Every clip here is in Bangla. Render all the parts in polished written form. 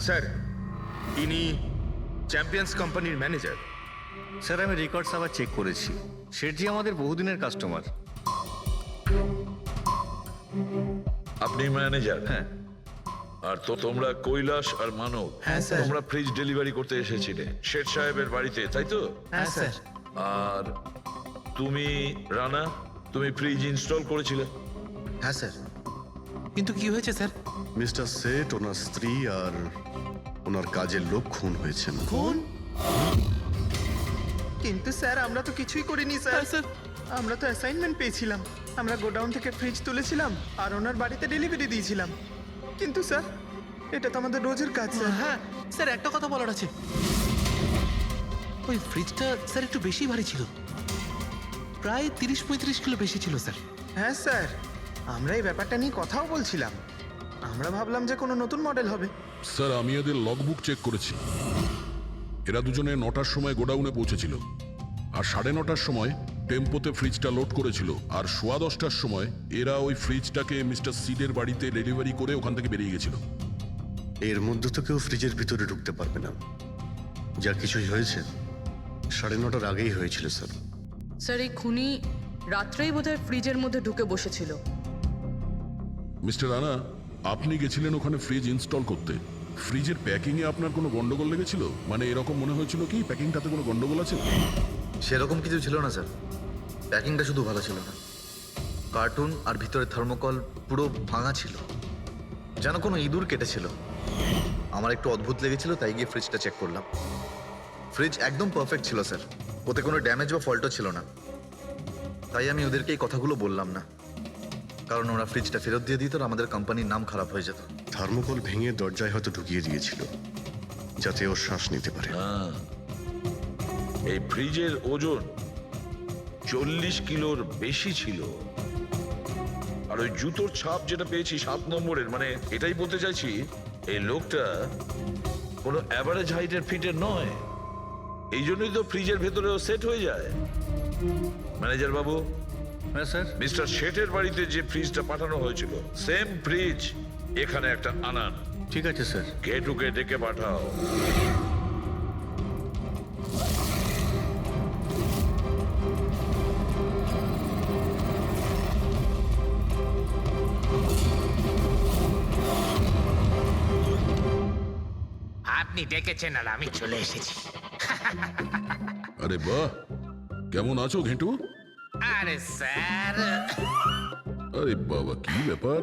স্যার, ইনি চ্যাম্পিয়ন্স কোম্পানির ম্যানেজার। স্যার আমি রেকর্ডস আবার চেক করেছি, শেঠজি আমাদের বহুদিনের কাস্টমার। আপনি ম্যানেজার? হ্যাঁ। আর তো তোমরা কৈলাস আর মানব, হ্যাঁ, স্যার। তোমরা ফ্রিজ ডেলিভারি করতে এসেছিলে শেঠ সাহেবের বাড়িতে, তাই তো? হ্যাঁ স্যার। আর তুমি রানা, তুমি ফ্রিজ ইনস্টল করেছিলে? হ্যাঁ স্যার। কিন্তু কি হয়েছে স্যার? মিস্টার সেট, ওনার স্ত্রী আর ওনার কাজের লোক খুন হয়েছেন। খুন? কিন্তু স্যার আমরা তো কিছুই করিনি স্যার। হ্যাঁ স্যার। আমরা তো অ্যাসাইনমেন্ট পেয়েছিলাম, আমরা গোডাউন থেকে ফ্রিজ তুলেছিলাম আর ওনার বাড়িতে ডেলিভারি দিয়েছিলাম। কিন্তু স্যার এটা তো আমাদের রোজের কাজ স্যার। হ্যাঁ স্যার, একটা কথা বলার আছে। ওই ফ্রিজটা স্যার একটু বেশি ভারী ছিল, প্রায় 30-35 কিলো বেশি ছিল স্যার। হ্যাঁ স্যার, আমরা এই ব্যাপারটা নিয়ে কথাও বলছিলাম। আমরা ভাবলাম যে কোনো নতুন মডেল হবে। স্যার আমি এদের লগবুক চেক করেছি। এরা দুজনে 9টার সময় গোডাউনে পৌঁছেছিল, আর 9:30টার সময় টেম্পোতে ফ্রিজটা লোড করেছিল, আর 10:15টার সময় এরা ওই ফ্রিজটাকে মিস্টার সিডের বাড়িতে ডেলিভারি করে ওখান থেকে বেরিয়ে গেছিল। এর মধ্যে তো কেউ ফ্রিজের ভিতরে ঢুকতে পারবে না। যা কিছুই হয়েছে 9:30টার আগেই হয়েছিল স্যার। স্যার এই খুনি রাত্রেই বোধহয় ফ্রিজের মধ্যে ঢুকে বসেছিল। মিস্টার রানা, আপনি গেছিলেন ওখানে ফ্রিজ ইনস্টল করতে। ফ্রিজের প্যাকিংয়ে আপনার কোনো গন্ডগোল লেগেছিল? মানে এরকম মনে হয়েছিল কি প্যাকিংটাতে কোনো গন্ডগোল আছে? সেরকম কিছু ছিল না স্যার, প্যাকিংটা শুধু ভালো ছিল না, কার্টুন আর ভিতরে থার্মোকল পুরো ভাঙা ছিল, যেন কোনো ইঁদুর কেটেছিল। আমার একটু অদ্ভুত লেগেছিল, তাই গিয়ে ফ্রিজটা চেক করলাম। ফ্রিজ একদম পারফেক্ট ছিল স্যার, ওতে কোনো ড্যামেজ বা ফল্টও ছিল না। তাই আমি ওদেরকে এই কথাগুলো বললাম না, কারণ ওরা ফ্রিজটা ফেরত দিয়ে দিত আর আমাদের কোম্পানির নাম খারাপ হয়ে যেত। থার্মোকল ভেঙে দরজায় হয়তো ঢুকিয়ে দিয়েছিল যাতে ও শ্বাস নিতে পারে। এই ফ্রিজের ওজন 40 কিলোর বেশি ছিল। আর ওই জুতোর ছাপ যেটা পেয়েছি 7 নম্বরের, মানে এটাই বলতে চাইছি এই লোকটা কোনো অ্যাভারেজ হাইটের ফিটের নয়। এই জন্যই তো ফ্রিজের ভেতরেও সেট হয়ে যায়। ম্যানেজার বাবু, হ্যাঁ স্যার। মিস্টার শেঠের বাড়িতে যে ফ্রিজটা পাঠানো হয়েছিল সেম ফ্রিজ এখানে একটা আনান। ঠিক আছে স্যার। ঘেটুকে ডেকে পাঠাও। আপনি ডেকেছেন আর আমি চলে এসেছি। আরে বাহ, কেমন আছো ঘেঁটু? আরে স্যার, আরে বাবা, কি ব্যাপার,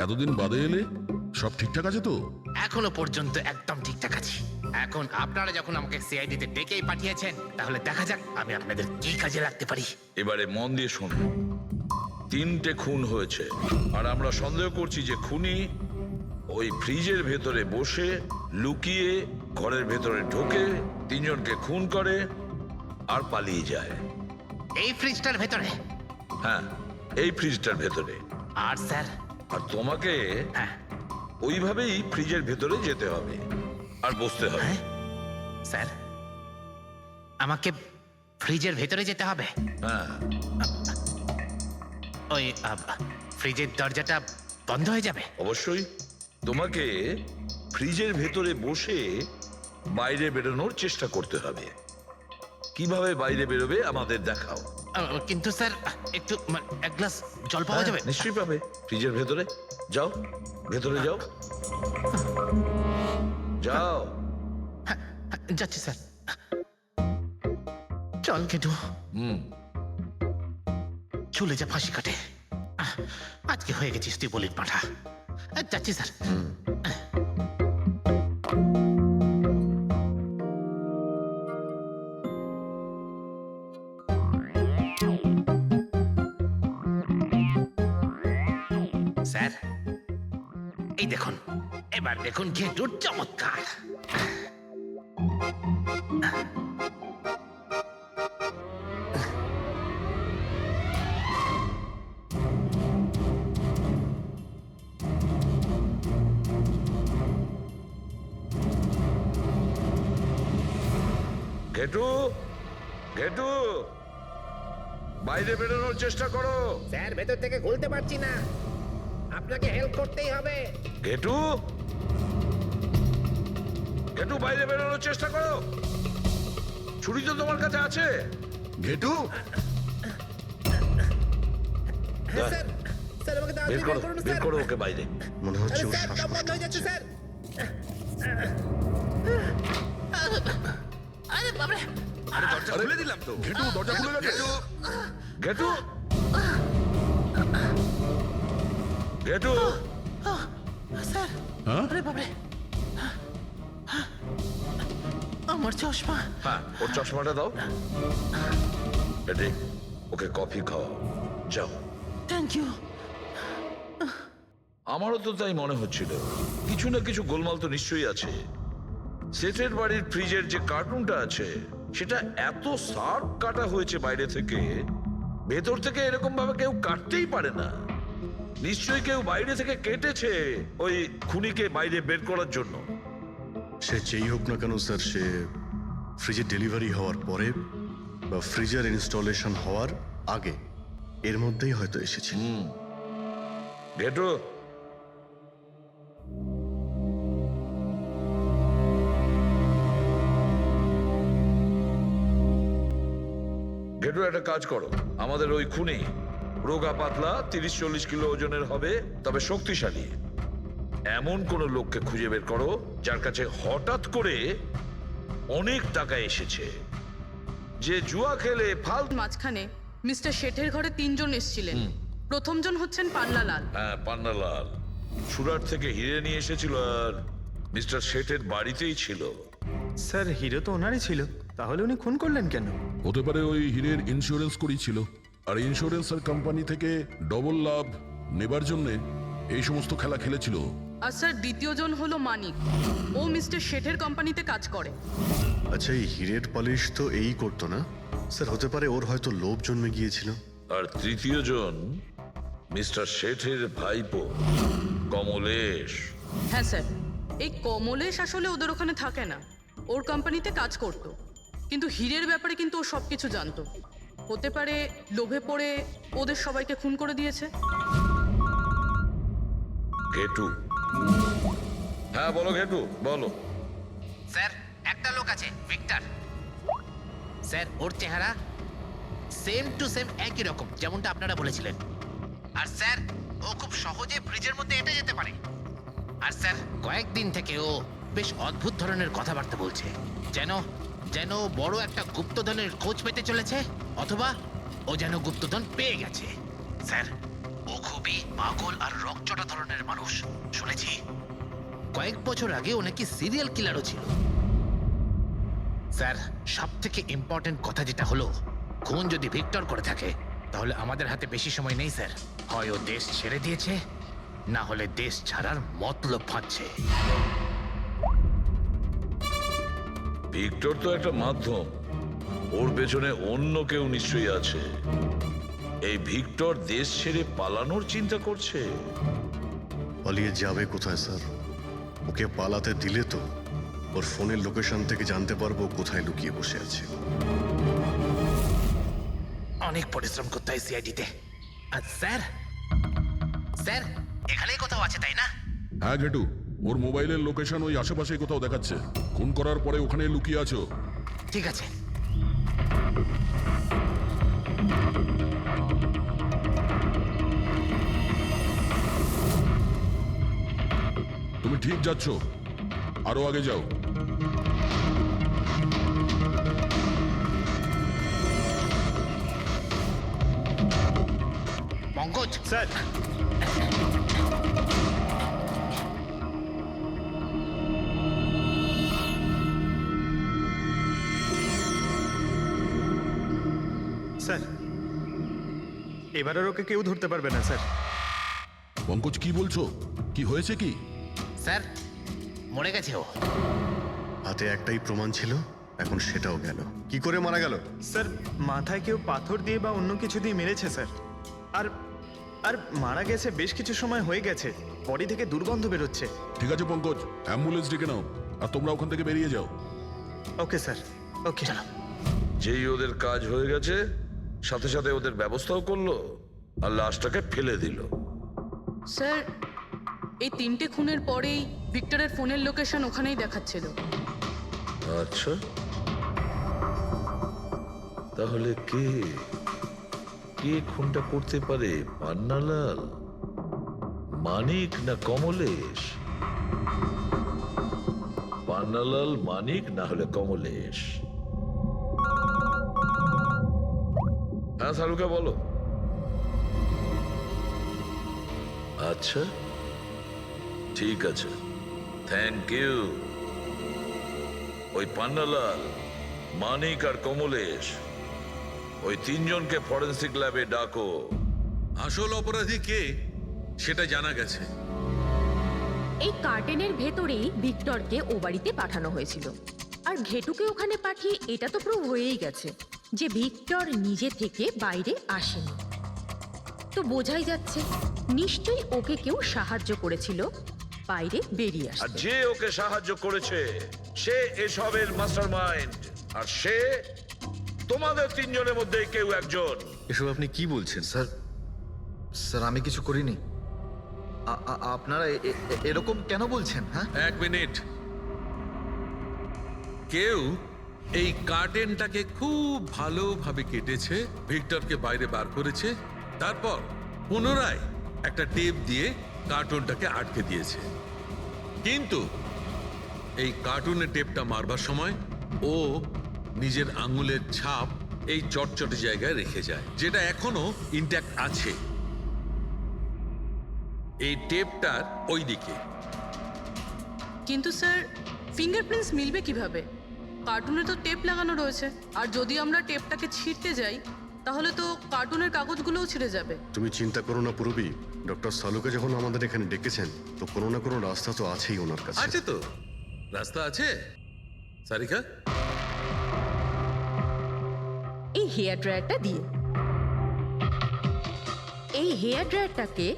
এতদিন বাদে এলে? সব ঠিকঠাক আছে তো? এখনো পর্যন্ত একদম ঠিকঠাক আছে। এখন আপনারা যখন আমাকে সিআইডিতে ডেকেই পাঠিয়েছেন, তাহলে দেখা যাক আমি আপনাদের কি কাজে লাগতে পারি। এবারে মন দিয়ে শুনুন। 3টে খুন হয়েছে, আর আমরা সন্দেহ করছি যে খুনি ওই ফ্রিজের ভেতরে বসে লুকিয়ে ঘরের ভেতরে ঢোকে, 3 জনকে খুন করে আর পালিয়ে যায়। এই ফ্রিজটার ভেতরে? হ্যাঁ, এই ফ্রিজটার ভেতরে। আর স্যার? আর তোমাকে হ্যাঁ। ওইভাবেই ফ্রিজের ভেতরে যেতে হবে আর বসতে হবে। হ্যাঁ? স্যার, আমাকে ফ্রিজের ভেতরে যেতে হবে? হ্যাঁ। ওই ফ্রিজের দরজাটা বন্ধ হয়ে যাবে? অবশ্যই। তোমাকে ফ্রিজের ভেতরে বসে বাইরে বেরোনোর চেষ্টা করতে হবে। কিভাবে বাইরে বেরোবে আমাদের দেখাও। কিন্তু স্যার, একটু এক গ্লাস জল পাওয়া যাবে? নিশ্চয়ই পাবে। ফ্রিজের ভেতরে যাও, ভেতরে যাও, যাও। যাচ্ছি স্যার। চল কেটু, চলে যা ফাঁসি কাটে। আজকে হয়ে গেছিস তুই বলির পাঠা। যাচ্ছি স্যার। স্যার, এই দেখুন, এবার দেখুন ঘেটুর চমৎকার। ঘেটু, ঘেটু, বাইরে বেরোনোর চেষ্টা করো। স্যার, ভেতর থেকে খুলতে পারছি না, আপনাকে হেল্প করতেই হবে। ঘেটু, একটু বাইরে বেরোনোর চেষ্টা করো। ছুরি তো তোমার কাছে আছে। ঘেটু বের করো ওকে বাইরে। মনে হচ্ছে ওর শ্বাসকষ্ট হচ্ছে। খুলে দিলাম তো। ঘেটু দরজা খুলে গেছে। গেটু গেটু হ্যাঁ আমার চশমা। হ্যাঁ, ওর চশমাটা দাও। এটি ওকে কফি খাওয়াও, যাও। Thank you. আমারও তো তাই মনে হচ্ছিল, কিছু না কিছু গোলমাল তো নিশ্চয়ই আছে। সেটের বাড়ির ফ্রিজের যে কার্টুনটা আছে সেটা এত শার্প কাটা হয়েছে বাইরে থেকে, ভেতর থেকে এরকম ভাবে কেউ কাটতেই পারে না। নিশ্চয়ই কেউ বাইরে থেকে কেটেছে ওই খুনিকে বাইরে বের করার জন্য। সে যেই হোক না কেন স্যার, সে ফ্রিজের ডেলিভারি হওয়ার পরে বা ফ্রিজার ইনস্টলেশন হওয়ার আগে এর মধ্যেই হয়তো এসেছে। গেটু, গেটু একটা কাজ করো, আমাদের ওই খুনি রোগা পাতলা 30-40 কিলো ওজনের হবে, তবে শক্তিশালী এমন কোন লোককে খুঁজে বের করো যার কাছে হঠাৎ করে অনেক টাকা এসেছে, যে জুয়া খেলে ফালতু। মাঝখানে মিস্টার শেঠের ঘরে 3 জন এসেছিলেন। প্রথমজন হচ্ছেন পান্নালাল। হ্যাঁ, পান্নালাল সুরাট থেকে হিরে নিয়ে এসেছিল আর মিস্টার শেঠের বাড়িতেই ছিল। স্যার হিরো তো ওনারই ছিল, তাহলে উনি খুন করলেন কেন? হতে পারে ওই হীরের ইন্স্যুরেন্স করেছিল, আর ইন্স্যুরেন্সের কোম্পানি থেকে ডবল লাভ নেবার জন্য এই সমস্ত খেলা খেলেছিল। আর স্যার দ্বিতীয়জন হলো মানিক। ও মিস্টার শেঠের কোম্পানিতে কাজ করে। আচ্ছা, এই হিরের পালিশ তো এই করতো না স্যার? হতে পারে ওর হয়তো লোভ জন্মে গিয়েছিল। আর তৃতীয় জন মিস্টার শেঠের ভাইপো কমলেশ। হ্যাঁ স্যার, এই কমলেশ আসলে ওদের ওখানে থাকে না, ওর কোম্পানিতে কাজ করত। কিন্তু হীরের ব্যাপারে কিন্তু ও সব কিছু জানতো। হতে পারে লোভে পড়ে ওদের সবাইকে খুন করে দিয়েছে। ঘেটু, হ্যাঁ বলো ঘেটু, বলো। স্যার একটা লোক আছে, ভিক্টর। স্যার ওর চেহারা সেম টু সেম একই রকম যেমনটা আপনারা বলেছিলেন। আর স্যার ও খুব সহজে ফ্রিজের মধ্যে এঁটে যেতে পারে। আর স্যার কয়েকদিন থেকে ও বেশ অদ্ভুত ধরনের কথাবার্তা বলছে, যেন যেন বড় একটা গুপ্তধনের খোঁজ পেতে চলেছে, অথবা ও যেন গুপ্তধন পেয়ে গেছে। স্যার ও খুবই পাগল আর রকচটা ধরনের মানুষ। শুনেছি কয়েক বছর আগে ও নাকি সিরিয়াল কিলারও ছিল। স্যার সব থেকে ইম্পর্টেন্ট কথা যেটা হলো, খুন যদি ভিক্টর করে থাকে তাহলে আমাদের হাতে বেশি সময় নেই স্যার। হয় ও দেশ ছেড়ে দিয়েছে, না হলে দেশ ছাড়ার মতলব ভাবছে। ভিক্টর তো একটা মাধ্যম, ওর পেছনে অন্য কেউ নিশ্চয়ই আছে। এই ভিক্টর দেশ ছেড়ে পালানোর চিন্তা করছে। পালিয়ে যাবে কোথায় স্যার? ওকে পালাতে দিলে তো ওর ফোনের লোকেশন থেকে জানতে পারবো কোথায় লুকিয়ে বসে আছে। অনেক পরিশ্রম করতে হয় সিআইডিতে। আর স্যার স্যার এখানেই কোথাও আছে তাই না? হ্যাঁ ঘেটু, ওর মোবাইলের লোকেশন ওই আশেপাশেই কোথাও দেখাচ্ছে। খুন করার পরে ওখানে লুকিয়ে আছো। ঠিক আছে। তুমি ঠিক যাচ্ছ, আরো আগে যাও। পঙ্কজ স্যার স্যার এবার আর ওকে কেউ ধরতে পারবে না স্যার। পঙ্কজ কি বলছো? কি হয়েছে কি? স্যার মরে গেছে ও। হাতে একটাই প্রমাণ ছিল, এখন সেটাও গেল। কি করে মারা গেল? স্যার মাথায় কেউ পাথর দিয়ে বা অন্য কিছু দিয়ে মেরেছে স্যার। আর আর মারা গেছে বেশ কিছু সময় হয়ে গেছে, বডি থেকে দুর্গন্ধ বেরোচ্ছে। ঠিক আছে পঙ্কজ, অ্যাম্বুলেন্স ডেকে নাও আর তোমরা ওখান থেকে বেরিয়ে যাও। ওকে স্যার, ওকে। যেই ওদের কাজ হয়ে গেছে, সাথে সাথে ওদের ব্যবস্থাও করলো আর লাশটাকে ফেলে দিল। স্যার এই 3টে খুনের পরেই ভিক্টরের ফোনের লোকেশন ওখানেই দেখাচ্ছিল। আচ্ছা, তাহলে কে কে খুনটা করতে পারে? পান্নালাল, মানিক না কমলেশ? পান্নালাল, মানিক না হলে কমলেশ। হ্যাঁ সারুকা, বলো। আচ্ছা, ঠিক আছে, থ্যাংক ইউ। ওই পান্নালাল, মানিক আর কমলেশ, ওই 3 জনকে ফরেন্সিক ল্যাবে ডাকো। আসল অপরাধী কে সেটা জানা গেছে। এই কার্টেনের ভেতরেই ভিক্টরকে ও বাড়িতে পাঠানো হয়েছিল, আর ঘেটুকে ওখানে পাঠিয়ে এটা তো প্রুভ হয়েই গেছে যে ভিক্টর নিজে থেকে বাইরে আসেনি। তো বোঝাই যাচ্ছে নিশ্চয়ই ওকে কেউ সাহায্য করেছিল বাইরে বেরিয়ে আর আসতে। যে ওকে সাহায্য করেছে সে এসবের মাস্টারমাইন্ড, আর সে তোমাদের 3 জনের মধ্যে কেউ একজন। এসব আপনি কি বলছেন? স্যার, স্যার আমি কিছু করিনি। আপনারা এরকম কেন বলছেন? হ্যাঁ, 1 মিনিট। কেউ এই কার্টেনটাকে খুব ভালোভাবে কেটেছে, ভিক্টরকে বাইরে বার করেছে, তারপর পুনরায় একটা টেপ দিয়ে কার্টুনটাকে আটকে দিয়েছে। কিন্তু এই কার্টুনের টেপটা মারবার সময় ও নিজের আঙুলের ছাপ এই চটচটে জায়গায় রেখে যায়, যেটা এখনো ইনট্যাক্ট আছে। এই টেপটার ওই দিকে। কিন্তু স্যার, ফিঙ্গারপ্রিন্টস মিলবে কিভাবে? কার্টুনে তো টেপ লাগানো রয়েছে, আর যদি আমরা টেপটাকে ছিঁড়তে যাই তাহলে তো কার্টুনের কাগজগুলোও ছিঁড়ে যাবে। তুমি চিন্তা করো না পুরবী, ডক্টর সালুকে যখন আমাদের এখানে ডেকেছেন তো কোনো না কোনো রাস্তা তো আছেই ওনার কাছে। আছে তো, রাস্তা আছে। সারিকা, এই হেয়ার ড্রায়ারটা দিয়ে, এই হেয়ার ড্রায়ারটাকে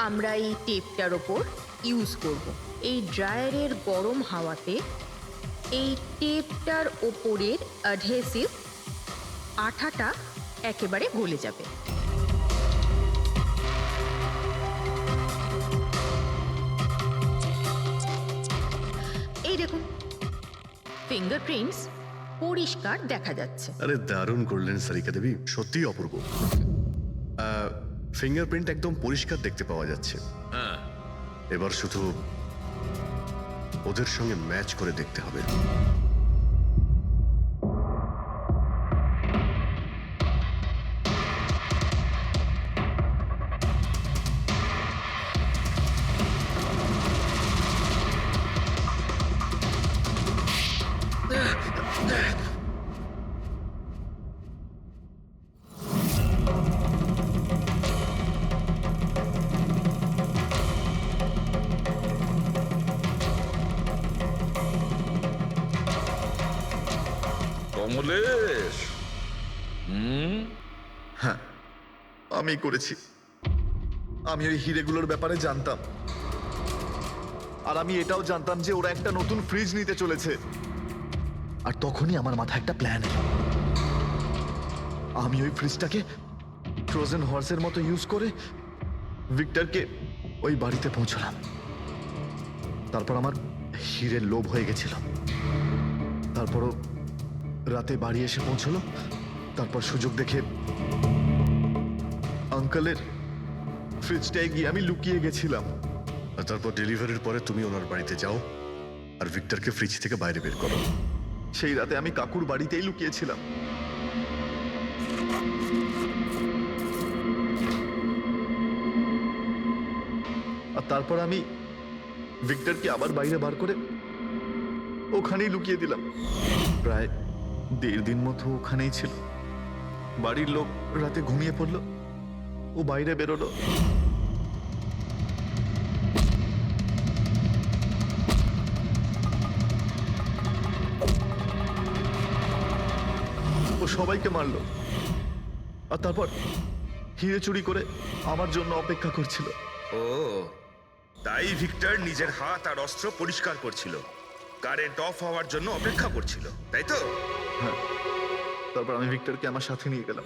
আমরা এই টেপটার ওপর ইউজ করব। এই ড্রায়ারের গরম হাওয়াতে এই টেপটার ওপরের অ্যাডহেসিভ আঠাটা একেবারে গলে যাবে। এই দেখুন, ফিঙ্গারপ্রিন্টস পরিষ্কার দেখা যাচ্ছে। আরে দারুণ করলেন সারিকা দেবী, সত্যিই অপূর্ব। ফিঙ্গারপ্রিন্ট একদম পরিষ্কার দেখতে পাওয়া যাচ্ছে। হ্যাঁ, এবার শুধু ওদের সঙ্গে ম্যাচ করে দেখতে হবে। কমলেশ, হ্যাঁ আমি করেছি। আমি ওই হিরেগুলোর ব্যাপারে জানতাম, আর আমি এটাও জানতাম যে ওরা একটা নতুন ফ্রিজ নিতে চলেছে। আর তখনই আমার মাথায় একটা প্ল্যান এলো। আমি ওই ফ্রিজটাকে ফ্রোজেন হর্সের মতো ইউজ করে ভিক্টরকে ওই বাড়িতে পৌঁছলাম। তারপর আমার হিরের লোভ হয়ে গেছিল। তারপরও রাতে বাড়ি এসে পৌঁছলো। তারপর সুযোগ দেখে আঙ্কেলের ফ্রিজটায় গিয়ে আমি লুকিয়ে গেছিলাম। আর তারপর ডেলিভারির পরে তুমি ওনার বাড়িতে যাও আর ভিক্টরকে ফ্রিজ থেকে বাইরে বের করো। সেই রাতে আমি কাকুর বাড়িতেই লুকিয়েছিলাম। আর তারপর আমি ভিক্টরকে আবার বাইরে বার করে ওখানেই লুকিয়ে দিলাম। প্রায় 1.5 দিন মতো ওখানেই ছিল। বাড়ির লোক রাতে ঘুমিয়ে পড়লো, ও বাইরে বেরোলো। ও সবাইকে মারলো, আর তারপর হিরে চুরি করে আমার জন্য অপেক্ষা করছিল। ও, তাই ভিক্টর নিজের হাত আর অস্ত্র পরিষ্কার করছিল, কারেন্ট অফ হওয়ার জন্য অপেক্ষা করছিল, তাই তো? হ্যাঁ, তারপর আমি ভিক্টরকে আমার সাথে নিয়ে গেলাম।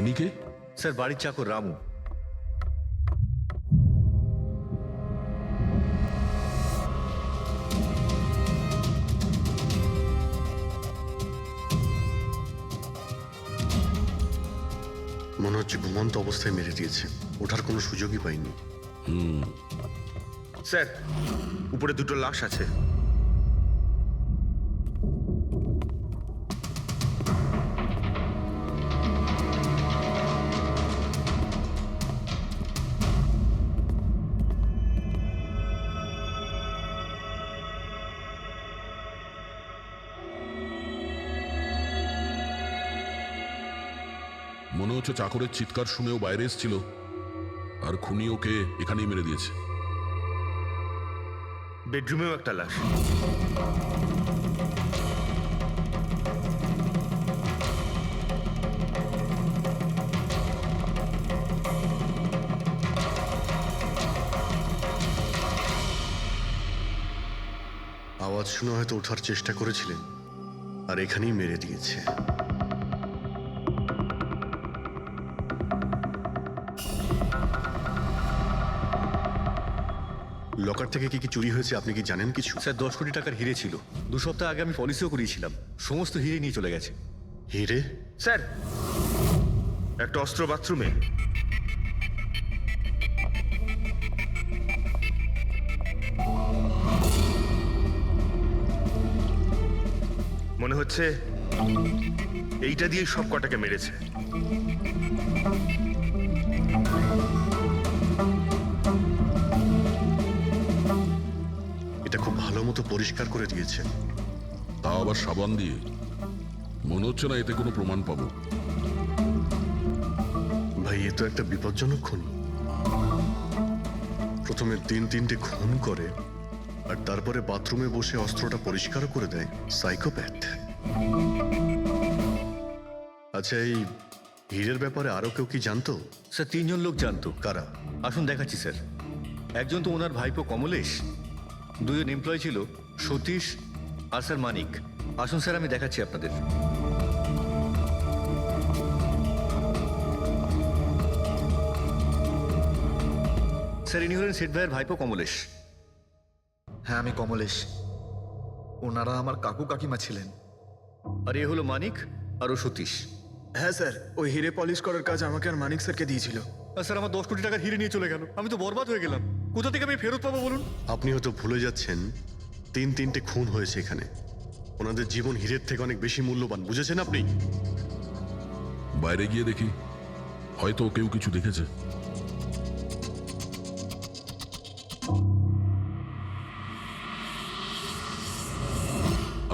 ইনি কে? স্যার বাড়ির চাকর রামু। মনে হচ্ছে ঘুমন্ত অবস্থায় মেরে দিয়েছে, ওঠার কোনো সুযোগই পাইনি। স্যার উপরে দুটো লাশ আছে। মনে হচ্ছে চাকরের চিৎকার শুনেও বাইরে এসেছিল আর খুনি ওকে এখানেই মেরে দিয়েছে। বেডরুমেও একটা লাশ। আওয়াজ শুনে হয়তো ওঠার চেষ্টা করেছিলেন, আর এখানেই মেরে দিয়েছে। লকার থেকে কি কি চুরি হয়েছে আপনি কি জানেন কিছু? স্যার 10 কোটি টাকার হিরে ছিল। 2 সপ্তাহ আগে আমি পলিসিও করিয়েছিলাম, সমস্ত হিরে নিয়ে চলে গেছে। হিরে? স্যার একটা অস্ত্র বাথরুমে। মনে হচ্ছে এইটা দিয়ে সব কটাকে মেরেছে। এটা খুব ভালো মতো পরিষ্কার করে দিয়েছে। তাও আবার সাবান দিয়ে। মনে হচ্ছে না এতে কোনো প্রমাণ পাবো। ভাই এ তো একটা বিপজ্জনক খুনি। প্রথমে 3-3টে খুন করে আর তারপরে বাথরুমে বসে অস্ত্রটা পরিষ্কার করে দেয়। সাইকোপ্যাথ। আচ্ছা, এই হীরের ব্যাপারে আরো কেউ কি জানতো? স্যার 3 জন লোক জানতো। কারা? আসুন দেখাচ্ছি স্যার। একজন তো ওনার ভাইপো কমলেশ, 2 জন এমপ্লয় ছিল সতীশ আর স্যার মানিক। আসুন স্যার আমি দেখাচ্ছি আপনাদের। স্যার ইনি হলেন সেট ভাইয়ের ভাইপো কমলেশ। হ্যাঁ, আমি কমলেশ। ওনারা আমার কাকু কাকিমা ছিলেন। আর এ হলো মানিক আর ও সতীশ। হ্যাঁ স্যার, ওই হিরে পলিশ করার কাজ আমাকে আর মানিক স্যারকে দিয়েছিল। আর স্যার আমার 10 কোটি টাকার হিরে নিয়ে চলে গেল। আমি তো বরবাদ হয়ে গেলাম। কোথা থেকে আমি ফেরত পাবো বলুন? আপনি হয়তো ভুলে যাচ্ছেন 3-3টে খুন হয়েছে এখানে। ওনাদের জীবন হীরের থেকে অনেক বেশি মূল্যবান, বুঝেছেন আপনি? বাইরে গিয়ে দেখি, হয়তো কেউ কিছু দেখেছে।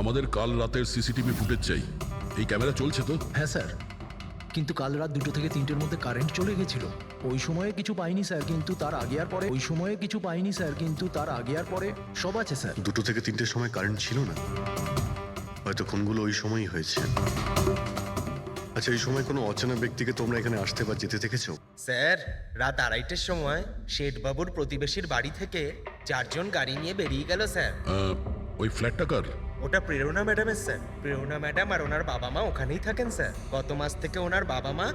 আমাদের কাল রাতের সিসিটিভি ফুটেজ চাই। এই ক্যামেরা চলছে তো? হ্যাঁ স্যার, কিন্তু কাল রাত 2 থেকে 3টের মধ্যে কারেন্ট চলে গেছিল। ওই সময়ে কিছু পাইনি স্যার, কিন্তু তার আগে আর পরে সব আছে স্যার। 2 থেকে 3টের সময় কারেন্ট ছিল না, হয়তো খুনগুলো ওই সময়ই হয়েছে। আচ্ছা, এই সময় কোনো অচেনা ব্যক্তিকে তোমরা এখানে আসতে বা যেতে দেখেছো? স্যার রাত 2:30টার সময় শেঠবাবুর প্রতিবেশীর বাড়ি থেকে 4 জন গাড়ি নিয়ে বেরিয়ে গেল স্যার। ওই ফ্ল্যাটটা কার? ওটা প্রেরণা ম্যাডামের স্যার। প্রেরণা ম্যাডাম আর ওনার বাবা মা ওখানেই থাকেন স্যার। গত মাস থেকে ওনার বাবা মা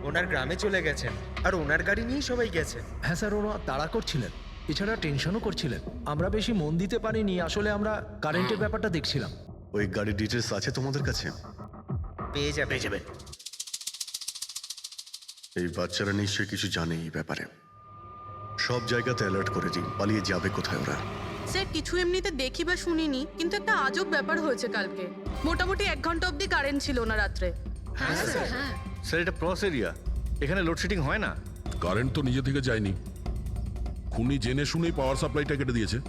ওনার গ্রামে চলে গেছেন আর ওনার গাড়ি নিয়েই সবাই গেছে। হ্যাঁ স্যার, ওরা তাড়া করছিলেন, এছাড়া টেনশনও করছিলেন। আমরা বেশি মন দিতে পারিনি, আসলে আমরা কারেন্টের ব্যাপারটা দেখছিলাম। ওই গাড়ির ডিটেলস আছে তোমাদের কাছে? পেয়ে যাবেন। এই বাচ্চারা নিশ্চয়ই কিছু জানে এই ব্যাপারে। সব জায়গাতে অ্যালার্ট করে দিই, পালিয়ে যাবে কোথায় ওরা। স্যার কিছু এমনিতে দেখি বা শুনিনি, কিন্তু একটা আজব ব্যাপার হয়েছে কালকে। মোটামুটি 1 ঘন্টা অবধি কারেন্ট ছিল না রাত্রে। স্যার এটা প্রস এরিয়া, এখানে লোডশেডিং হয় না। কারেন্ট তো নিজে থেকে যায়নি। খুনি জেনে শুনেই পাওয়ার সাপ্লাইটা কেটে দিয়েছে।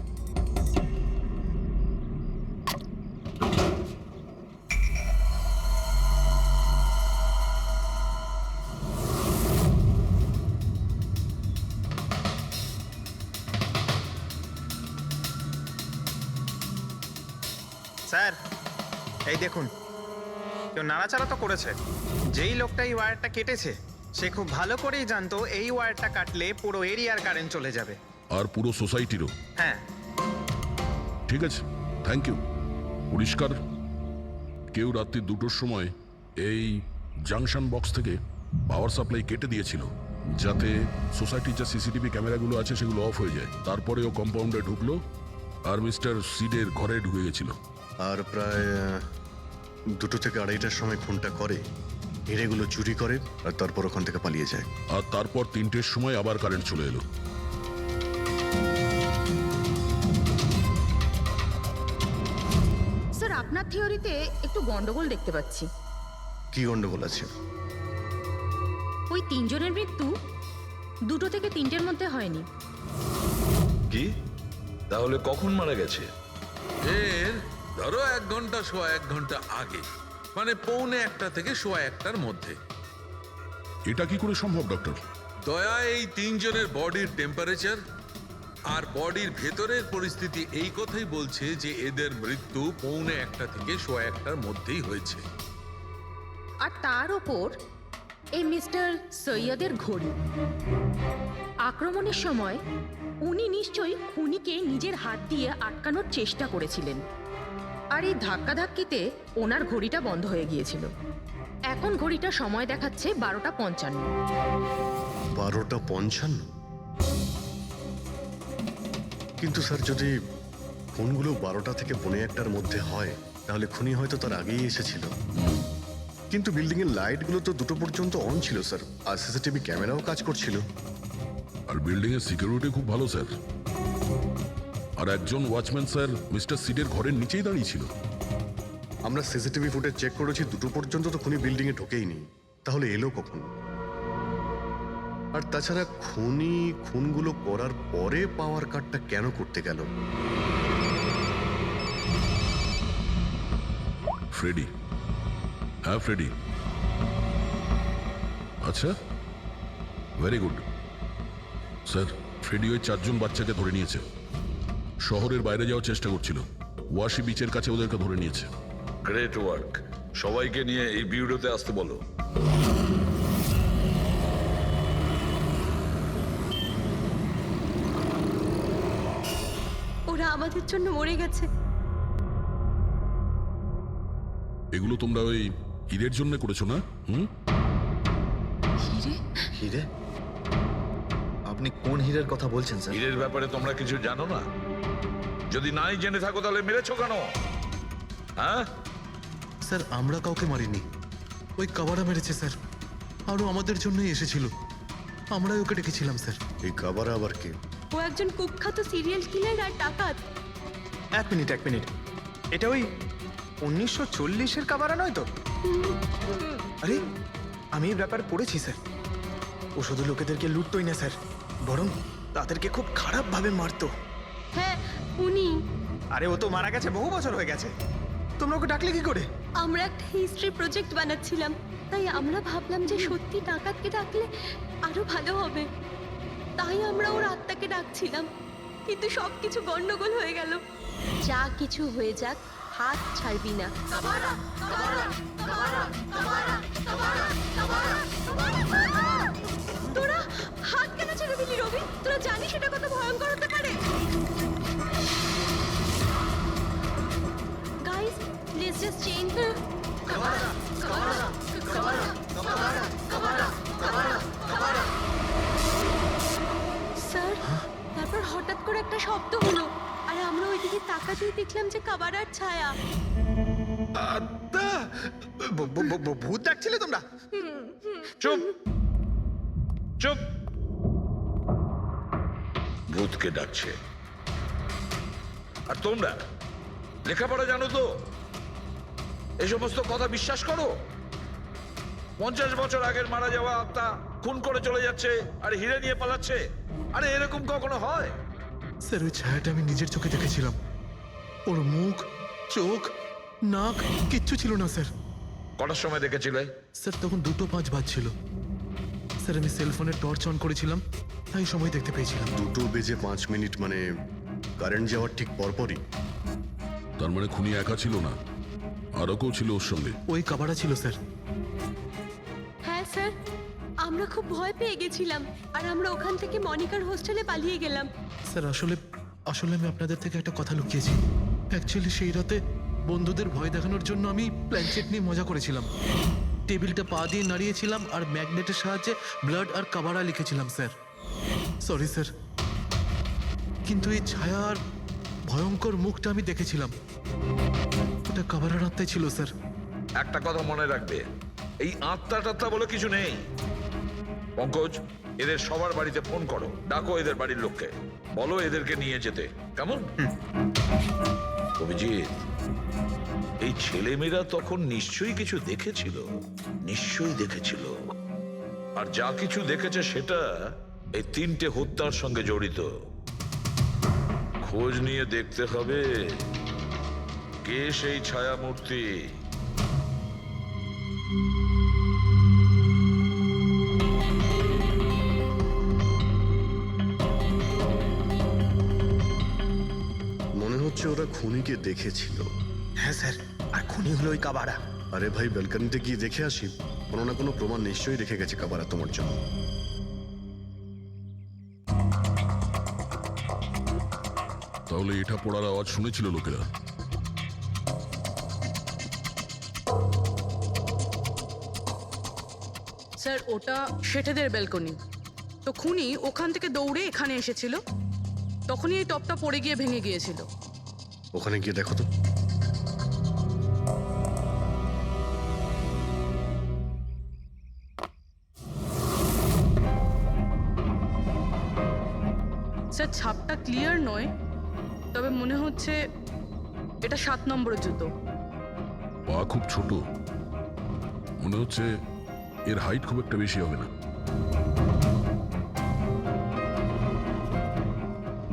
স্যার এই দেখুন, কেউ নাড়াচাড়া তো করেছে। যেই লোকটা এই ওয়্যারটা কেটেছে সে খুব ভালো করেই জানতো এই ওয়্যারটা কাটলে পুরো এরিয়ার কারেন্ট চলে যাবে, আর পুরো সোসাইটিরও। হ্যাঁ। ঠিক আছে, থ্যাংক ইউ। পরিষ্কার, কেউ রাত্রি 2টোর সময় এই জাংশন বক্স থেকে পাওয়ার সাপ্লাই কেটে দিয়েছিল, যাতে সোসাইটির যে সিসিটিভি ক্যামেরাগুলো আছে সেগুলো অফ হয়ে যায়। তারপরে ও কম্পাউন্ডে ঢুকলো আর মিস্টার সিডের ঘরে ঢুকে গেছিল। আর প্রায় 2টো থেকে 2:30টার সময় খুনটা করে, হিরেগুলো চুরি করে আর তারপর ওখান থেকে পালিয়ে যায়। আর তারপর 3টের সময় আবার কারেন্ট চলে এলো। স্যার আপনার থিওরিতে একটু গন্ডগোল দেখতে পাচ্ছি। কি গন্ডগোল আছে? ওই 3 জনের মৃত্যু 2টো থেকে 3টের মধ্যে হয়নি। কি তাহলে কখন মারা গেছে? এর ধরো 1 ঘন্টা সোয়া 1 ঘন্টা আগে, মানে 1:45 থেকে সোয়া 1টার মধ্যে। এটা কি করে সম্ভব ডক্টর? দয়া এই 3 জনের বডির টেম্পারেচার আর বডির ভেতরের পরিস্থিতি এই কথাই বলছে যে এদের মৃত্যু 1:45 থেকে সোয়া 1টার মধ্যেই হয়েছে। আর তার ওপর এই মিস্টার সৈয়দের ঘড়ি। আক্রমণের সময় উনি নিশ্চয়ই খুনিকে নিজের হাত দিয়ে আটকানোর চেষ্টা করেছিলেন, আর এই ধাক্কাধাক্কিতে ওনার ঘড়িটা বন্ধ হয়ে গিয়েছিল। এখন ঘড়িটা সময় দেখাচ্ছে 12:55। 12:55? কিন্তু স্যার, যদি খুনগুলো 12টা থেকে 1:45টার মধ্যে হয় তাহলে খুনি হয়তো তার আগেই এসেছিল। কিন্তু বিল্ডিং এর লাইটগুলো তো 2টো পর্যন্ত অন ছিল স্যার, আর সিসিটিভি ক্যামেরাও কাজ করছিল। আর বিল্ডিং এর সিকিউরিটি খুব ভালো স্যার। আর একজন ওয়াচম্যান স্যার মিস্টার সিডের ঘরের নিচেই দাঁড়িয়ে ছিল। আমরা সিসিটিভি ফুটেজ চেক করেছি, 2টো পর্যন্ত তো খুনি বিল্ডিং এ ঢোকেইনি, তাহলে এলো কখন? আর তাছাড়া খুনি খুনগুলো করার পরে পাওয়ার কাটটা কেন করতে গেল? ফ্রেডি। হ্যাঁ ফ্রেডি। আচ্ছা, ভেরি গুড স্যার। ফ্রেডি ওই 4 জন বাচ্চাকে ধরে নিয়েছে। শহরের বাইরে যাওয়ার চেষ্টা করছিল, ওয়াশি বিচের কাছে ওদেরকে ধরে নিয়েছে। Great work. সবাইকে নিয়ে এই বিউরোতে আসতে বলো। ওরা আমাদের জন্য মরে গেছে। এগুলো তোমরা ওই ঈদের জন্য করেছো না? হিরে? হিরে? আপনি কোন হীরের কথা বলছেন স্যার? হীরের ব্যাপারে তোমরা কিছু জানো না? যদি নাই জেনে থাকো তাহলে মেরেছো কেন? হ্যাঁ স্যার, আমরা কাউকে মারিনি, ওই কাবারা মেরেছে স্যার। আরও আমাদের জন্যই এসেছিল, আমরাই ওকে ডেকেছিলাম স্যার। এই কাবারা আবার কে? ও একজন কুখ্যাত সিরিয়াল কিলার আর ডাকাত। এক মিনিট, এটা ওই 1940-এর কাবারা নয় তো? আরে আমি এই ব্যাপার পড়েছি স্যার। ও শুধু লোকেদেরকে লুটতোই না স্যার, বরং তাদেরকে খুব খারাপভাবে মারতো। হ্যাঁ, উনি। আরে ও তো মারা গেছে, বহু বছর হয়ে গেছে। তোমরা ওকে ডাকলে কি করে? আমরা একটা হিস্ট্রি প্রজেক্ট বানাচ্ছিলাম, তাই আমরা ভাবলাম যে সত্যি ডাকাতকে ডাকলে আরো ভালো হবে। তাই আমরা ওর আত্মাকে ডাকছিলাম, কিন্তু সবকিছু গন্ডগোল হয়ে গেল। যা কিছু হয়ে যাক, হাত ছাড়বি না। তোরা হাত কেন ছেড়ে দিলি রবি? তোরা জানিস এটা কত ভয়ঙ্কর হতে পারে? Guys, let's just change. Sir, তারপর হঠাৎ করে একটা শব্দ হলো, আর আমরা ওইদিকে তাকাতেই দেখলাম যে কাবারার ছায়া। ভূত ডাকছিলে তোমরা? চুপ চুপ। ভূতকে ডাকছে। আর তোমরা লেখাপড়া জানো তো? এই সমস্ত কথা বিশ্বাস করো? 50 বছর আগের মারা যাওয়া আত্মা খুন করে চলে যাচ্ছে আর হিরে নিয়ে পালাচ্ছে। আরে এরকম কখনো হয়? স্যার, ওই ছায়াটা আমি নিজের চোখে দেখেছিলাম। ওর মুখ, চোখ, নাক কিচ্ছু ছিল না স্যার। কটার সময় দেখেছিলে? স্যার, তখন 2:05 বাজছিল স্যার। আমি সেলফোনের টর্চ অন করেছিলাম, তাই সময় দেখতে পেয়েছিলাম। 2:05 মানে কারেন্ট যাওয়ার ঠিক পরপরই। তার মানে খুনি একা ছিল না, আরও কেউ ছিল ওর সঙ্গে। ওই কাবারা ছিল স্যার। হ্যাঁ স্যার, আমরা খুব ভয় পেয়ে গেছিলাম, আর আমরা ওখান থেকে মনিকার হোস্টেলে পালিয়ে গেলাম। স্যার, আসলে আমি আপনাদের থেকে একটা কথা লুকিয়েছি। অ্যাকচুয়ালি সেই রাতে বন্ধুদের ভয় দেখানোর জন্য আমি প্ল্যানচেট নিয়ে মজা করেছিলাম। টেবিলটা পা দিয়ে নাড়িয়েছিলাম আর ম্যাগনেটের সাহায্যে ব্লাড আর কাবারা লিখেছিলাম স্যার। সরি স্যার, কিন্তু এই ছায়া আর ভয়ঙ্কর মুখটা আমি দেখেছিলাম, ওটা কাবারার আত্মাই ছিল স্যার। একটা কথা মনে রাখবে, এই আত্মা টাত্মা বলে কিছু নেই। পঙ্কজ, এদের সবার বাড়িতে ফোন করো, ডাকো এদের বাড়ির লোককে, বলো এদেরকে নিয়ে যেতে। কেমন? অভিজিৎ, এই ছেলেমেয়েরা তখন নিশ্চয়ই কিছু দেখেছিল, নিশ্চয়ই দেখেছিল। আর যা কিছু দেখেছে সেটা এই 3টে হত্যার সঙ্গে জড়িত। খোঁজ নিয়ে দেখতে হবে কে সেই ছায়ামূর্তি। মনে হচ্ছে ওরা খুনিকে দেখেছিল। হ্যাঁ স্যার, আর খুনি হলো ওই কাবারা। আরে ভাই, ব্যালকনিতে গিয়ে দেখে আসি, কোনো না কোনো প্রমাণ নিশ্চয়ই রেখে গেছে কাবারা তোমার জন্য। তাহলে এটা পড়ার আওয়াজ শুনেছিল লোকেরা। স্যার ওটা শেঠেদের ব্যালকনি, তো খুনি ওখান থেকে দৌড়ে এখানে এসেছিল, তখনই এই টপটা পড়ে গিয়ে ভেঙে গিয়েছিল। ওখানে গিয়ে দেখো তো। স্যার ছাপটা ক্লিয়ার নয়, তবে মনে হচ্ছে এটা 7 নম্বরের জুতো। পা খুব ছোট, মনে হচ্ছে এর হাইট খুব একটা বেশি হবে না।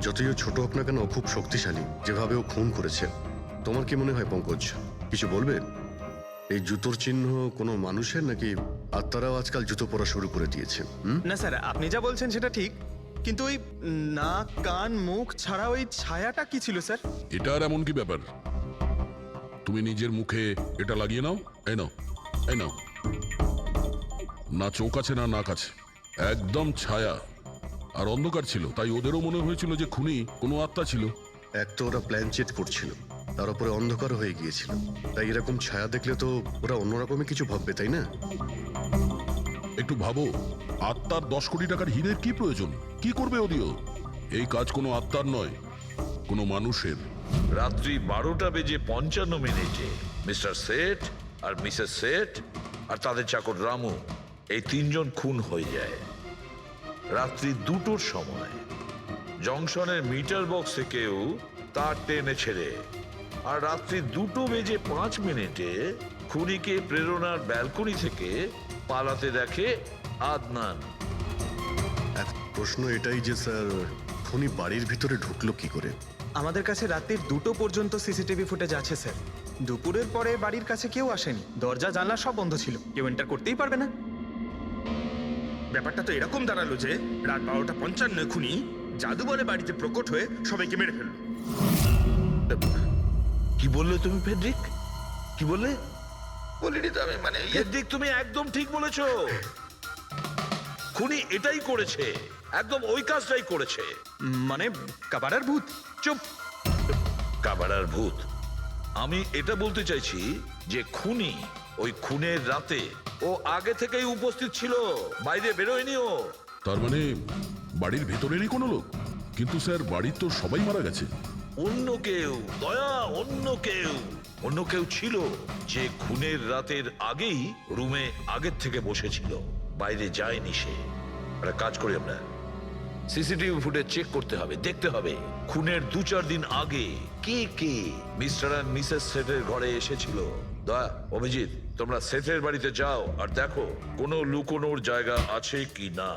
যতই ও ছোট হোক না কেন, ও খুব শক্তিশালী। যেভাবে ও খুন করেছে, তোমার কি মনে হয় পঙ্কজ? কিছু বলবে? এই জুতোর চিহ্ন কোনো মানুষের, নাকি আত্মারাও আজকাল জুতো পরা শুরু করে দিয়েছে? না স্যার, আপনি যা বলছেন সেটা ঠিক, কিন্তু ওই নাক কান মুখ ছাড়া ওই ছায়াটা কি ছিল স্যার? এটা আর এমন কি ব্যাপার? তুমি নিজের মুখে এটা লাগিয়ে নাও। এই নাও, এই নাও। না চোখ আছে না নাক আছে, একদম ছায়া। আর অন্ধকার ছিল, তাই ওদেরও মনে হয়েছিল যে খুনি কোনো আত্মা ছিল। এক তো ওরা প্ল্যান চেট করছিল, তার উপরে অন্ধকার হয়ে গিয়েছিল, তাই এরকম ছায়া দেখলে তো ওরা অন্যরকমই কিছু ভাববে, তাই না? একটু ভাবো, আত্মার 10 কোটি টাকার হীরের কি প্রয়োজন? কি করবে ওদিও? এই কাজ কোনো আত্মার নয়, কোনো মানুষের। রাত্রি 12:55 মিস্টার সেঠ আর মিসেস সেঠ আর তাদের চাকর রামু, এই 3 জন খুন হয়ে যায়। রাত্রি 2টোর সময় জংশনের মিটার বক্স থেকেও তার টেনে ছেড়ে, আর রাত্রি 2:05 খুনিকে প্রেরণার ব্যালকনি থেকে পালাতে দেখে আদনান। এখন প্রশ্ন এটাই যে স্যার, খুনি বাড়ির ভিতরে ঢুকলো কি করে? আমাদের কাছে রাত্রির 2টো পর্যন্ত সিসিটিভি ফুটেজ আছে স্যার। দুপুরের পরে বাড়ির কাছে কেউ আসেনি, দরজা জানলা সব বন্ধ ছিল, কেউ এন্টার করতেই পারবে না। ব্যাপারটা তো এরকম দাঁড়ালো যে রাত 12:55 খুনি জাদু বলে বাড়িতে প্রকট হয়ে সবাইকে মেরে ফেললো। কি বললে তুমি ফেডরিক? কি বললে? বলিনি তো আমি, মানে ফেডরিক, তুমি একদম ঠিক বলেছো। খুনি এটাই করেছে, একদম ওই কাজটাই করেছে। মানে কাবারার ভূত? চুপ! কাবারার ভূত? আমি এটা বলতে চাইছি যে খুনি ওই খুনের রাতে ও আগে থেকেই উপস্থিত ছিল, বাইরে বেরোয়নি ও। তার মানে বাড়ির ভেতরেরই কোনো লোক? কিন্তু স্যার, বাড়ির তো সবাই মারা গেছে। অন্য কেউ, দয়া, অন্য কেউ ছিল যে খুনের রাতের আগেই রুমে আগের থেকে বসেছিল, বাইরে যায়নি সে। একটা কাজ করি আমরা, সিসিটিভি ফুটেজ চেক করতে হবে, দেখতে হবে খুনের 2-4 দিন আগে কে কে মিস্টার আর মিসেস সেটের ঘরে এসেছিল। দয়া, অভিজিৎ, তোমরা সেটের বাড়িতে যাও আর দেখো কোনো লুকোনোর জায়গা আছে কি না।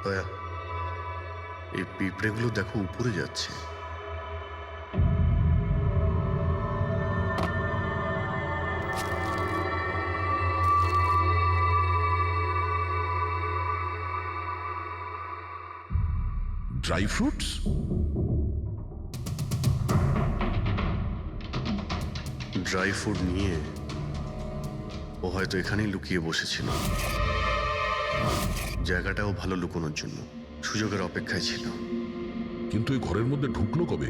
দয়া, এই পিঁপড়েগুলো দেখো উপরে যাচ্ছে। Dry fruits? ড্রাই ফ্রুট নিয়ে ও হয়তো এখানেই লুকিয়ে বসেছিল। জায়গাটাও ভালো লুকোনোর জন্য সুযোগের অপেক্ষায় ছিল। কিন্তু এই ঘরের মধ্যে ঢুকলো কবে?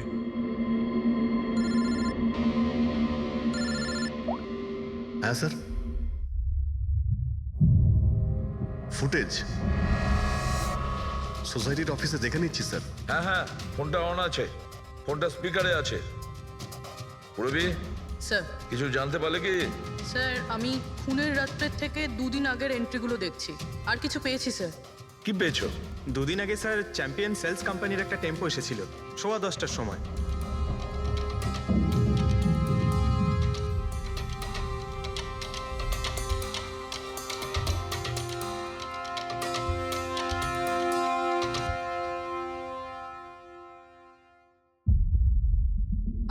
হ্যাঁ স্যার, ফুটেজ সোসাইটির অফিসে দেখে নিচ্ছি স্যার। হ্যাঁ হ্যাঁ, ফোনটা অন আছে, ফোনটা স্পিকারে আছে। পূরবী, স্যার কিছু জানতে পারলে কি? স্যার আমি খুনের রাত্রের থেকে 2 দিন আগের এন্ট্রিগুলো দেখছি, আর কিছু পেয়েছি স্যার। কি পেয়েছো? 2 দিন আগে স্যার চ্যাম্পিয়ন সেলস কোম্পানির একটা টেম্পো এসেছিল 10:15টার সময়।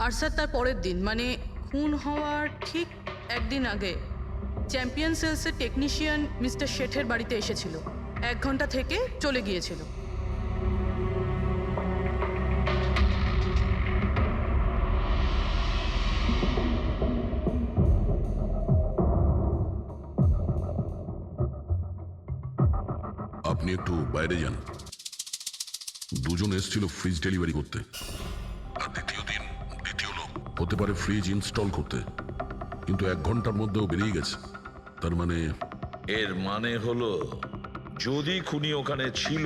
আর স্যার তার পরের দিন মানে খুন হওয়ার ঠিক 1 দিন আগে চ্যাম্পিয়ন সেলসের টেকনিশিয়ান মিস্টার শেঠের বাড়িতে এসেছিল, 1 ঘন্টা থেকে চলে গিয়েছিল। আপনি একটু বাইরে যান। দুজন এসেছিল ফ্রিজ ডেলিভারি করতে, আর দ্বিতীয় দিন দ্বিতীয় লোক হতে পারে ফ্রিজ ইনস্টল করতে, কিন্তু 1 ঘন্টার মধ্যেও বেরিয়ে গেছে। তার মানে এর মানে হলো যদি খুনি ওখানে ছিল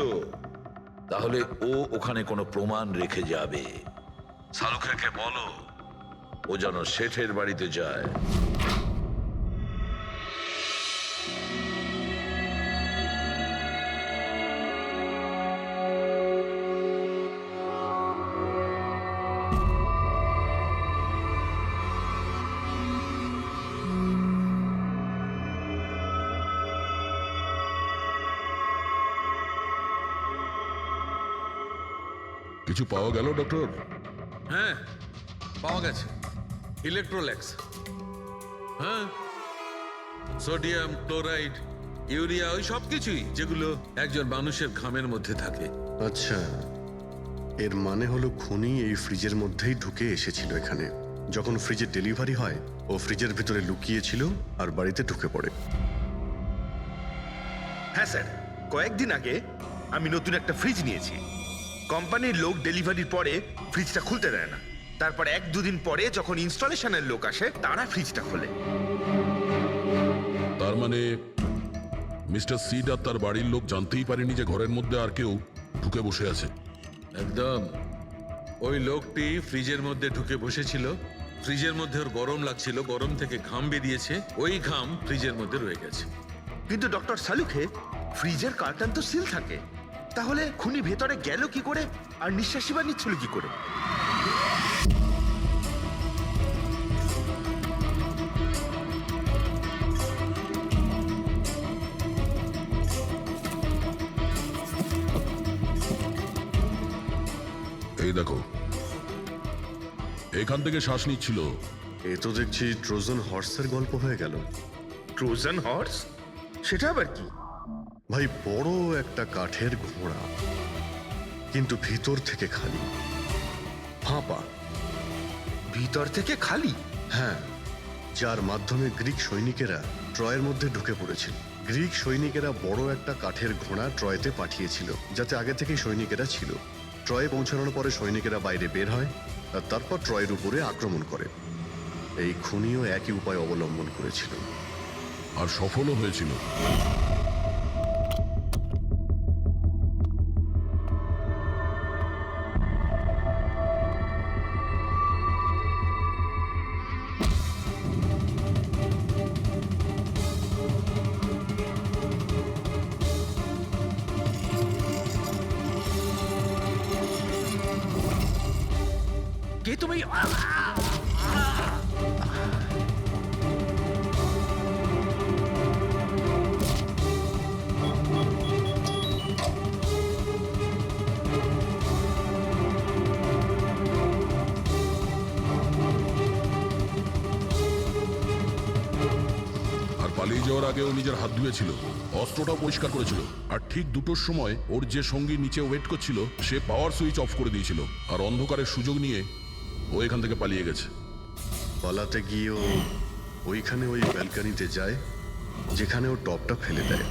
তাহলে ও ওখানে কোনো প্রমাণ রেখে যাবে। শালুখেরকে বলো ও যেন শেঠের বাড়িতে যায়। কিছু পাওয়া গেল ডক্টর? হ্যাঁ, পাওয়া গেছে ইলেকট্রোল্যাক্স। হ্যাঁ, সোডিয়াম ক্লোরাইড, ইউরিয়া, ওই সব কিছুই যেগুলো একজন মানুষের ঘামের মধ্যে থাকে। আচ্ছা, এর মানে হলো খুনি এই ফ্রিজের মধ্যেই ঢুকে এসেছিল এখানে। যখন ফ্রিজের ডেলিভারি হয় ও ফ্রিজের ভিতরে লুকিয়েছিল আর বাড়িতে ঢুকে পড়ে। হ্যাঁ স্যার, কয়েকদিন আগে আমি নতুন একটা ফ্রিজ নিয়েছি। কোম্পানির লোক ডেলিভারির পরে ফ্রিজটা খুলতে দেয় না। তারপর 1-2 দিন পরে যখন ইনস্টলেশনের লোক আসে তারা ফ্রিজটা খোলে। তার মানে মিস্টার সিড আর তার বাড়ির লোক জানতেই পারেনি যে ঘরের মধ্যে আর কেউ ঢুকে বসে আছে। একদম, ওই লোকটি ফ্রিজের মধ্যে ঢুকে বসেছিল, ফ্রিজের মধ্যে ওর গরম লাগছিল, গরম থেকে ঘাম বেরিয়েছে, ওই ঘাম ফ্রিজের মধ্যে রয়ে গেছে। কিন্তু ডক্টর সালুখে, ফ্রিজের কার্টন তো সিল থাকে, তাহলে খুনি ভেতরে গেল কি করে আর নিঃশ্বাসই বা নিচ্ছিল কি করে? এই দেখো, এখান থেকে শ্বাস নিচ্ছিল। এ তো দেখছি ট্রোজান হর্সের গল্প হয়ে গেল। Trojan horse? সেটা আবার কি? ভাই, বড় একটা কাঠের ঘোড়া, কিন্তু ভিতর থেকে খালি, ফাঁপা। ভিতর থেকে খালি? হ্যাঁ, যার মাধ্যমে গ্রিক সৈনিকেরা ট্রয়ের মধ্যে ঢুকে পড়েছিল। গ্রিক সৈনিকেরা বড় একটা কাঠের ঘোড়া ট্রয়েতে পাঠিয়েছিল, যাতে আগে থেকেই সৈনিকেরা ছিল। ট্রয়ে পৌঁছানোর পরে সৈনিকেরা বাইরে বের হয় আর তারপর ট্রয়ের উপরে আক্রমণ করে। এই খুনিও একই উপায় অবলম্বন করেছিল আর সফলও হয়েছিল। কে তুমি? পালিয়ে যাওয়ার আগে ও নিজের হাত ধুয়েছিল, অস্ত্রটাও পরিষ্কার করেছিল, আর ঠিক 2টোর সময় ওর যে সঙ্গী নিচে ওয়েট করছিল সে পাওয়ার সুইচ অফ করে দিয়েছিল, আর অন্ধকারের সুযোগ নিয়ে ও এখান থেকে পালিয়ে গেছে। পালাতে গিয়ে ও ওইখানে ওই ব্যালকানিতে যায় যেখানে ও টপটা ফেলে দেয়।